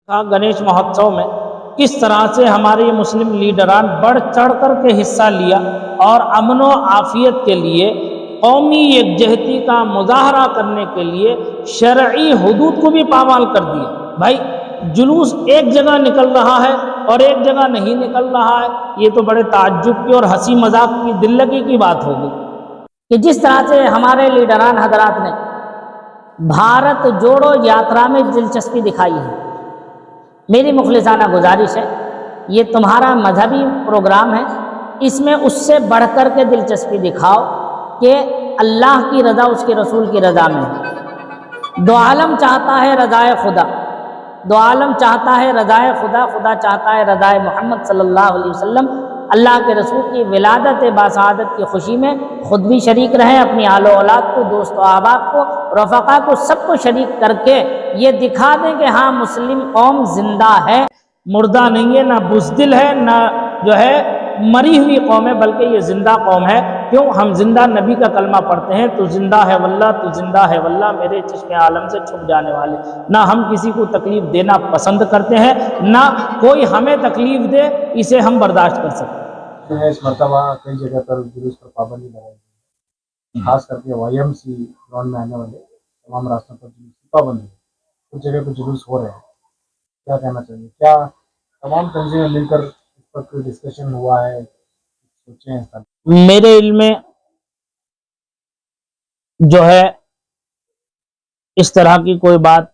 گنیش مہوتسو میں کس طرح سے ہمارے مسلم لیڈران بڑھ چڑھ کر کے حصہ لیا اور امن و عافیت کے لیے قومی یکجہتی کا مظاہرہ کرنے کے لیے شرعی حدود کو بھی پامال کر دیا۔ بھائی جلوس ایک جگہ نکل رہا ہے اور ایک جگہ نہیں نکل رہا ہے، یہ تو بڑے تعجب کی اور ہنسی مذاق کی دل لگی کی بات ہوگی کہ جس طرح سے ہمارے لیڈران حضرات نے بھارت جوڑو یاترا میں دلچسپی دکھائی ہے۔ میری مخلصانہ گزارش ہے، یہ تمہارا مذہبی پروگرام ہے، اس میں اس سے بڑھ کر کے دلچسپی دکھاؤ کہ اللہ کی رضا اس کے رسول کی رضا میں ہے۔ دو عالم چاہتا ہے رضائے خدا، دو عالم چاہتا ہے رضائے خدا، خدا چاہتا ہے رضائے محمد صلی اللہ علیہ وسلم۔ اللہ کے رسول کی ولادت باسعادت کی خوشی میں خود بھی شریک رہیں، اپنی آل و اولاد کو، دوست و احباب کو، رفقا کو، سب کو شریک کر کے یہ دکھا دیں کہ ہاں مسلم قوم زندہ ہے، مردہ نہیں ہے، نہ بزدل ہے، نہ جو ہے مری ہوئی قوم ہے، بلکہ یہ زندہ قوم ہے۔ کیوں؟ ہم زندہ نبی کا کلمہ پڑھتے ہیں، تو زندہ ہے واللہ، تو زندہ ہے واللہ، میرے چشم عالم سے چھپ جانے والے۔ نہ ہم کسی کو تکلیف دینا پسند کرتے ہیں، نہ کوئی ہمیں تکلیف دے، اسے ہم برداشت کر سکتے ہیں۔ اس مرتبہ کئی جگہ پر جلوس پر پابندی لگائی گئی ہے، خاص کر کے YMC گراؤنڈ میں آنے والے تمام راستوں پر جلوس کی پابندی ہے، کچھ جگہ پہ جلوس ہو رہے ہیں، کیا کہنا چاہیے؟ کیا تمام تنظیمیں مل کر اس پر کوئی ڈسکشن ہوا ہے؟ سوچیں اس طرح؟ میرے علم میں جو ہے اس طرح کی کوئی بات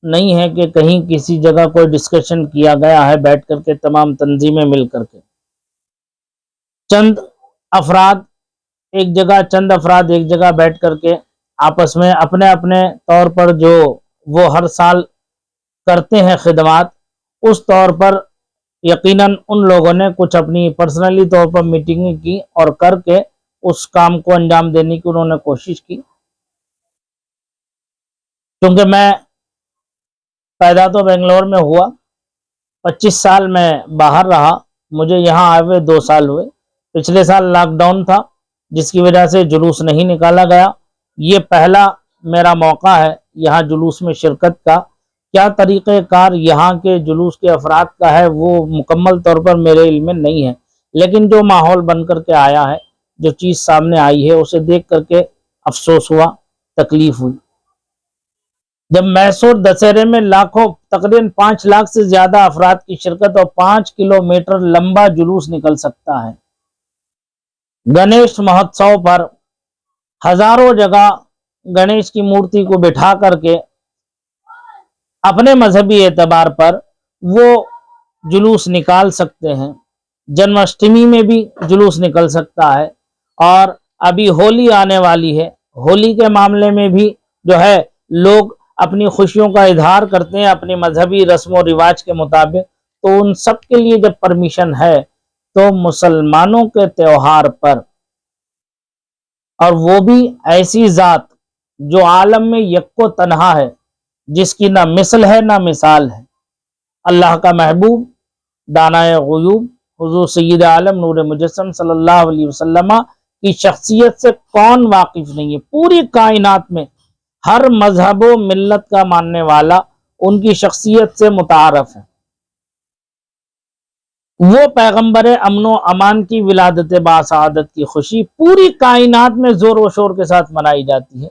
نہیں ہے کہ کہیں کسی جگہ کوئی ڈسکشن کیا گیا ہے بیٹھ کر کے تمام تنظیمیں مل کر کے۔ چند افراد ایک جگہ بیٹھ کر کے آپس میں اپنے اپنے طور پر جو وہ ہر سال کرتے ہیں خدمات، اس طور پر یقیناً ان لوگوں نے کچھ اپنی پرسنلی طور پر میٹنگیں کی اور کر کے اس کام کو انجام دینے کی انہوں نے کوشش کی۔ کیونکہ میں پیدا تو بنگلور میں ہوا، 25 سال میں باہر رہا، مجھے یہاں آئے ہوئے 2 سال ہوئے۔ پچھلے سال لاک ڈاؤن تھا جس کی وجہ سے جلوس نہیں نکالا گیا۔ یہ پہلا میرا موقع ہے یہاں جلوس میں شرکت کا۔ کیا طریقہ کار یہاں کے جلوس کے افراد کا ہے وہ مکمل طور پر میرے علم میں نہیں ہے، لیکن جو ماحول بن کر کے آیا ہے، جو چیز سامنے آئی ہے، اسے دیکھ کر کے افسوس ہوا، تکلیف ہوئی۔ جب میسور دسہرے میں تقریباً 5 لاکھ سے زیادہ افراد کی شرکت اور 5 کلومیٹر لمبا جلوس نکل سکتا ہے، گنیش مہوتسو پر ہزاروں جگہ گنیش کی مورتی کو بٹھا کر کے اپنے مذہبی اعتبار پر وہ جلوس نکال سکتے ہیں۔ جنماشٹمی میں بھی جلوس نکل سکتا ہے، اور ابھی ہولی آنے والی ہے، ہولی کے معاملے میں بھی جو ہے لوگ اپنی خوشیوں کا اظہار کرتے ہیں اپنی مذہبی رسم و رواج کے مطابق، تو ان سب کے لیے جب پرمیشن ہے تو مسلمانوں کے تہوار پر، اور وہ بھی ایسی ذات جو عالم میں یک و تنہا ہے، جس کی نہ مثل ہے نہ مثال ہے، اللہ کا محبوب دانائے غیوب حضور سید عالم نور مجسم صلی اللہ علیہ وسلم کی شخصیت سے کون واقف نہیں ہے؟ پوری کائنات میں ہر مذہب و ملت کا ماننے والا ان کی شخصیت سے متعارف ہے۔ وہ پیغمبر امن و امان کی ولادت باسعادت کی خوشی پوری کائنات میں زور و شور کے ساتھ منائی جاتی ہے۔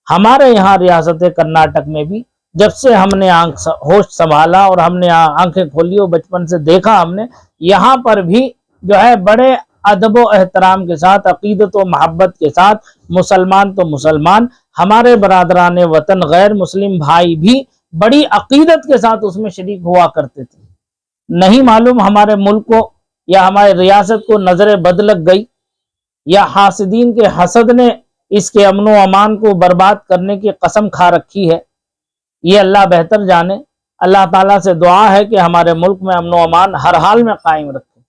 ہمارے یہاں ریاست کرناٹک میں بھی جب سے ہم نے ہوش سنبھالا اور ہم نے آنکھیں کھولی اور بچپن سے دیکھا ہم نے، یہاں پر بھی جو ہے بڑے ادب و احترام کے ساتھ، عقیدت و محبت کے ساتھ، مسلمان تو مسلمان، ہمارے برادران وطن غیر مسلم بھائی بھی بڑی عقیدت کے ساتھ اس میں شریک ہوا کرتے تھے۔ نہیں معلوم ہمارے ملک کو یا ہمارے ریاست کو نظر بد لگ گئی، یا حاسدین کے حسد نے اس کے امن و امان کو برباد کرنے کی قسم کھا رکھی ہے، یہ اللہ بہتر جانے۔ اللہ تعالیٰ سے دعا ہے کہ ہمارے ملک میں امن و امان ہر حال میں قائم رکھے۔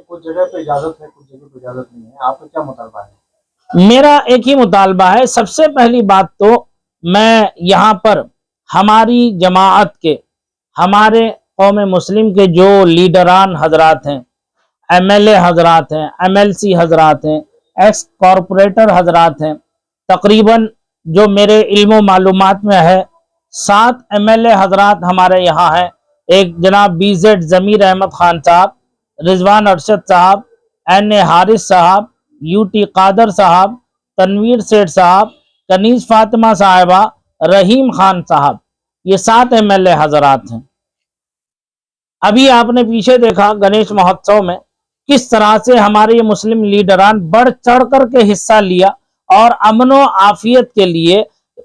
کچھ جگہ پہ اجازت ہے، کچھ جگہ پہ اجازت نہیں ہے، آپ کا کیا مطالبہ ہے؟ میرا ایک ہی مطالبہ ہے۔ سب سے پہلی بات تو میں یہاں پر ہماری جماعت کے، ہمارے قوم مسلم کے جو لیڈران حضرات ہیں، MLA حضرات ہیں، MLC حضرات ہیں، ایکس کارپوریٹر حضرات ہیں، تقریباً جو میرے علم و معلومات میں ہے 7 MLA حضرات ہمارے یہاں ہیں، ایک جناب BZ ضمیر احمد خان صاحب، رضوان ارشد صاحب، NA حارث صاحب، UT قادر صاحب، تنویر سیٹھ صاحب، کنیز فاطمہ صاحبہ، رحیم خان صاحب، یہ 7 MLA حضرات ہیں۔ ابھی آپ نے پیچھے دیکھا گنیش مہوتسو میں کس طرح سے ہمارے یہ مسلم لیڈران بڑھ چڑھ کر کے حصہ لیا اور امن و عافیت کے لیے،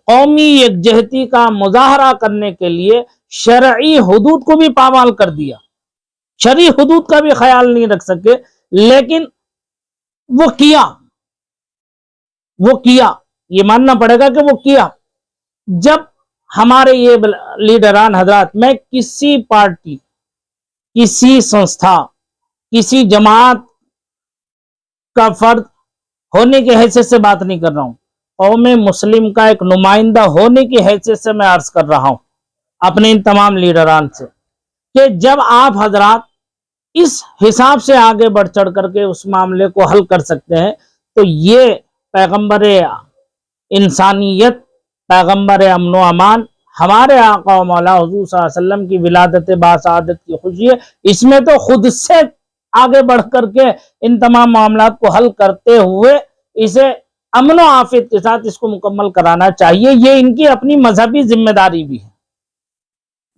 قومی یکجہتی کا مظاہرہ کرنے کے لیے شرعی حدود کو بھی پامال کر دیا، شرعی حدود کا بھی خیال نہیں رکھ سکے، لیکن وہ کیا، یہ ماننا پڑے گا کہ وہ کیا۔ جب ہمارے یہ لیڈران حضرات، میں کسی پارٹی، کسی سنستھا، کسی جماعت کا فرد ہونے کی حیثیت سے بات نہیں کر رہا ہوں، قوم مسلم کا ایک نمائندہ ہونے کی حیثیت سے میں عرض کر رہا ہوں اپنے ان تمام لیڈران سے، کہ جب آپ حضرات اس حساب سے آگے بڑھ چڑھ کر کے اس معاملے کو حل کر سکتے ہیں، تو یہ پیغمبر انسانیت، پیغمبر امن و امان، ہمارے آقا و مولا حضور صلی اللہ علیہ وسلم کی ولادت باسعادت کی خوشی ہے۔ اس میں تو خود سے آگے بڑھ کر کے ان تمام معاملات کو حل کرتے ہوئے اسے امن و عافیت کے ساتھ اس کو مکمل کرانا چاہیے۔ یہ ان کی اپنی مذہبی ذمہ داری بھی ہے،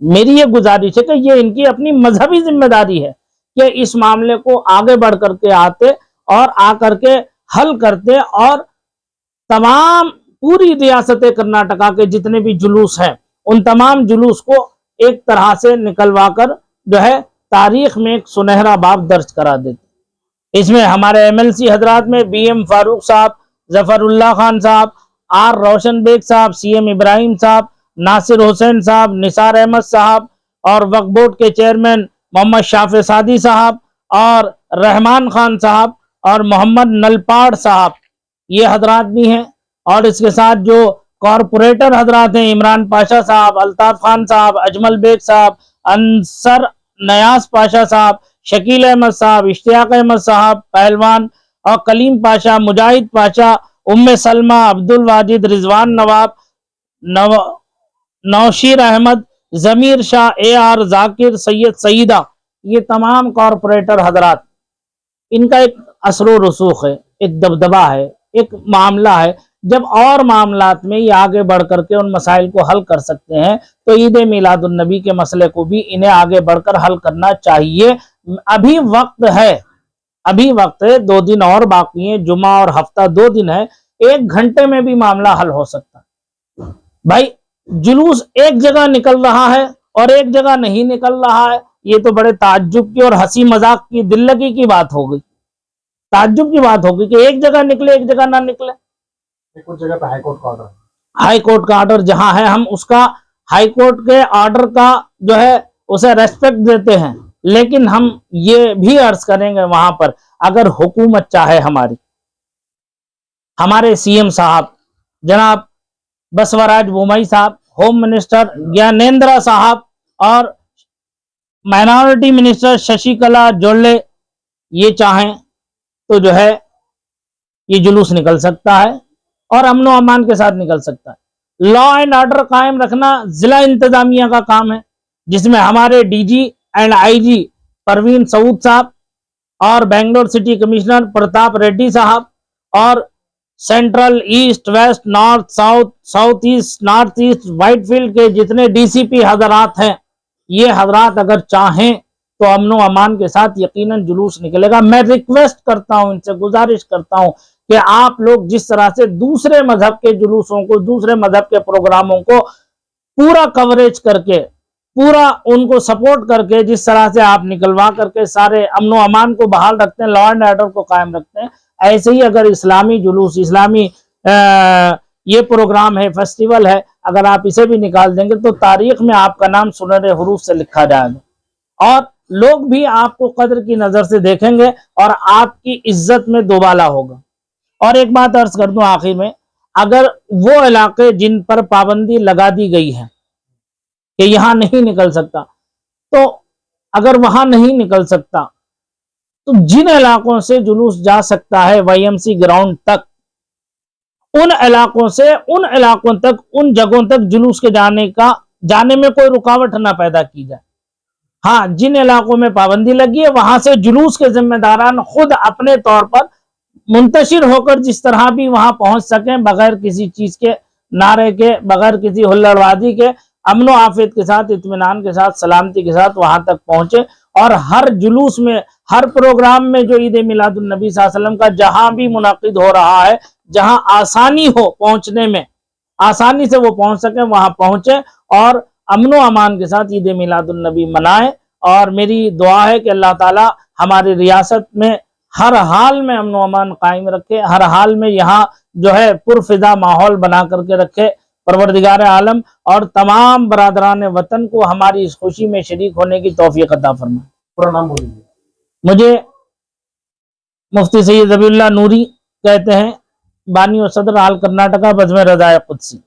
میری یہ گزارش ہے کہ یہ ان کی اپنی مذہبی ذمہ داری ہے کہ اس معاملے کو آگے بڑھ کر کے آتے اور آ کر کے حل کرتے، اور تمام پوری ریاست کرناٹکا کے جتنے بھی جلوس ہیں ان تمام جلوس کو ایک طرح سے نکلوا کر جو ہے تاریخ میں ایک سنہرا باب درج کرا دیتے۔ اس میں ہمارے MLC حضرات میں BM فاروق صاحب، ظفر اللہ خان صاحب، R روشن بیگ صاحب، CM ابراہیم صاحب، ناصر حسین صاحب، نثار احمد صاحب، اور وقف بورڈ کے چیئرمین محمد شافع سعدی صاحب، اور رحمان خان صاحب، اور محمد نلپاڑ صاحب، یہ حضرات بھی ہیں۔ اور اس کے ساتھ جو کارپوریٹر حضرات ہیں، عمران پاشا صاحب، الطاف خان صاحب، اجمل بیگ صاحب، انصر نیاز پاشا صاحب، شکیل احمد صاحب، اشتیاق احمد صاحب پہلوان، اور کلیم پاشا، مجاہد پاشا، سلمہ، عبد الواجد، رضوان نواب، نوشیر احمد، ضمیر شاہ، AR ذاکر، سید سیدہ، یہ تمام کارپوریٹر حضرات، ان کا ایک اثر و رسوخ ہے، ایک دبدبہ ہے، ایک معاملہ ہے۔ جب اور معاملات میں یہ آگے بڑھ کر کے ان مسائل کو حل کر سکتے ہیں تو عید میلاد النبی کے مسئلے کو بھی انہیں آگے بڑھ کر حل کرنا چاہیے۔ ابھی وقت ہے، 2 دن اور باقی ہیں، جمعہ اور ہفتہ 2 دن ہے، 1 گھنٹے میں بھی معاملہ حل ہو سکتا ہے۔ بھائی جلوس ایک جگہ نکل رہا ہے اور ایک جگہ نہیں نکل رہا ہے، یہ تو بڑے تعجب کی اور ہنسی مذاق کی، دل لگی کی بات ہو گئی، تعجب کی بات ہوگی کہ ایک جگہ نکلے ایک جگہ نہ نکلے۔ کچھ جگہ پہ ہائی کورٹ کا آرڈر ہے، ہائی کورٹ کا آرڈر جہاں ہے، ہم اس کا ہائی کورٹ کے آرڈر کا جو ہے اسے ریسپیکٹ دیتے ہیں، لیکن ہم یہ بھی عرض کریں گے وہاں پر اگر حکومت چاہے، ہمارے CM صاحب جناب بسوراج بومئی صاحب، ہوم منسٹر گیانیندرا صاحب، اور مائنورٹی منسٹر ششی کلا جوڑلے یہ چاہیں تو جو ہے یہ جلوس نکل سکتا ہے اور امن و امان کے ساتھ نکل سکتا ہے۔ لا اینڈ آرڈر قائم رکھنا ضلع انتظامیہ کا کام ہے، جس میں ہمارے DG and IG Praveen Sood صاحب، اور بنگلور سٹی کمشنر پرتاپ ریڈی صاحب، اور central, east, west, north, south east, north east, Whitefield کے جتنے DCP حضرات ہیں، یہ حضرات اگر چاہیں تو امن و امان کے ساتھ یقیناً جلوس نکلے گا۔ میں ریکویسٹ کرتا ہوں، ان سے گزارش کرتا ہوں کہ آپ لوگ جس طرح سے دوسرے مذہب کے جلوسوں کو، دوسرے مذہب کے پروگراموں کو پورا کوریج کر کے، پورا ان کو سپورٹ کر کے جس طرح سے آپ نکلوا کر کے سارے امن و امان کو بحال رکھتے ہیں، لا اینڈ آرڈر کو قائم رکھتے ہیں، ایسے ہی اگر اسلامی جلوس، اسلامی یہ پروگرام ہے، فیسٹیول ہے، اگر آپ اسے بھی نکال دیں گے تو تاریخ میں آپ کا نام سنہرے حروف سے لکھا جائے گا، اور لوگ بھی آپ کو قدر کی نظر سے دیکھیں گے اور آپ کی عزت میں دوبالا ہوگا۔ اور ایک بات عرض کر دوں آخر میں، اگر وہ علاقے جن پر پابندی لگا دی گئی ہے کہ یہاں نہیں نکل سکتا، تو اگر وہاں نہیں نکل سکتا تو جن علاقوں سے جلوس جا سکتا ہے YMC گراؤنڈ تک، ان علاقوں سے ان علاقوں تک، ان جگہوں تک جلوس کے جانے میں کوئی رکاوٹ نہ پیدا کی جائے۔ ہاں جن علاقوں میں پابندی لگی ہے وہاں سے جلوس کے ذمہ داران خود اپنے طور پر منتشر ہو کر جس طرح بھی وہاں پہنچ سکیں بغیر کسی چیز کے نعرے کے، بغیر کسی ہلڑ بازی کے، امن و عافیت کے ساتھ، اطمینان کے ساتھ، سلامتی کے ساتھ وہاں تک پہنچے، اور ہر جلوس میں، ہر پروگرام میں جو عید میلاد النبی صلی اللہ علیہ وسلم کا جہاں بھی منعقد ہو رہا ہے، جہاں آسانی ہو پہنچنے میں، آسانی سے وہ پہنچ سکیں وہاں پہنچے اور امن و امان کے ساتھ عید میلاد النبی منائیں۔ اور میری دعا ہے کہ اللہ تعالی ہماری ریاست میں ہر حال میں امن و امان قائم رکھے، ہر حال میں یہاں جو ہے پرفضا ماحول بنا کر کے رکھے پروردگار عالم، اور تمام برادران وطن کو ہماری اس خوشی میں شریک ہونے کی توفیق عطا فرمائے۔ پورا نام بولیے۔ مجھے مفتی سید ذبیح اللہ نوری کہتے ہیں، بانی و صدر آل کرناٹکا بزم رضائے قدسی۔